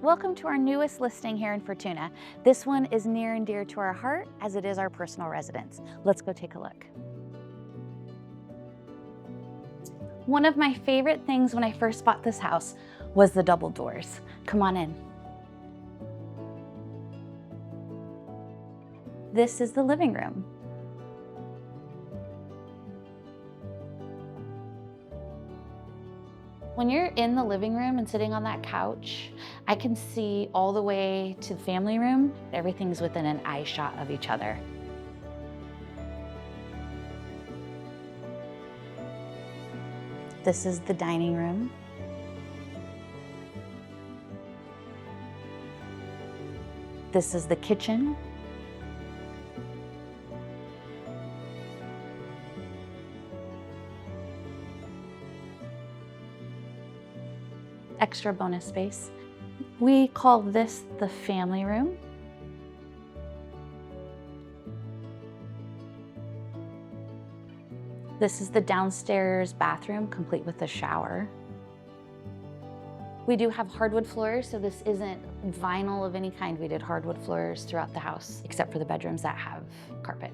welcome to our newest listing here in Fortuna. This one is near and dear to our heart as it is our personal residence. Let's go take a look. One of my favorite things when I first bought this house was the double doors. Come on in. This is the living room. When you're in the living room and sitting on that couch, I can see all the way to the family room. Everything's within an eye shot of each other. This is the dining room. This is the kitchen. Extra bonus space. We call this the family room. This is the downstairs bathroom, complete with a shower. We do have hardwood floors, so this isn't vinyl of any kind. We did hardwood floors throughout the house, except for the bedrooms that have carpet.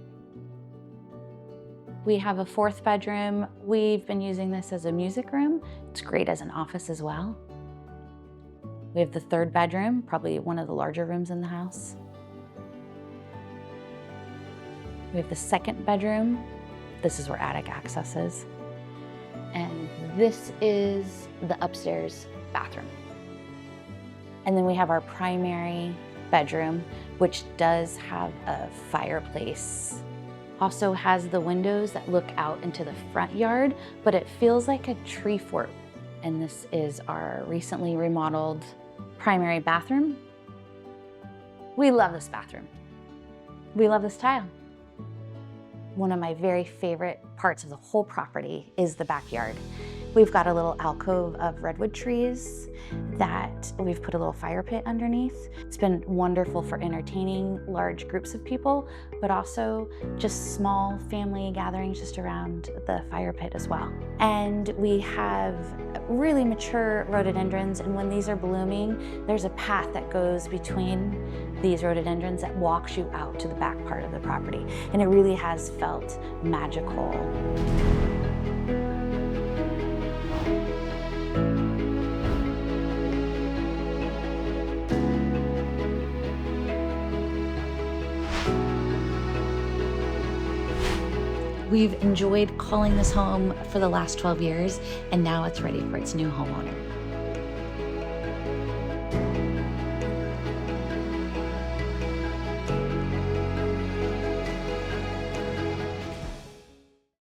We have a fourth bedroom. We've been using this as a music room. It's great as an office as well. We have the third bedroom, probably one of the larger rooms in the house. We have the second bedroom. This is where attic access is. And this is the upstairs bathroom. And then we have our primary bedroom, which does have a fireplace. Also has the windows that look out into the front yard, but it feels like a tree fort. And this is our recently remodeled primary bathroom. We love this bathroom. We love this tile. One of my very favorite parts of the whole property is the backyard. We've got a little alcove of redwood trees that we've put a little fire pit underneath. It's been wonderful for entertaining large groups of people, but also just small family gatherings just around the fire pit as well. And we have really mature rhododendrons, and when these are blooming, there's a path that goes between these rhododendrons that walks you out to the back part of the property. And it really has felt magical. We've enjoyed calling this home for the last 12 years, and now it's ready for its new homeowner.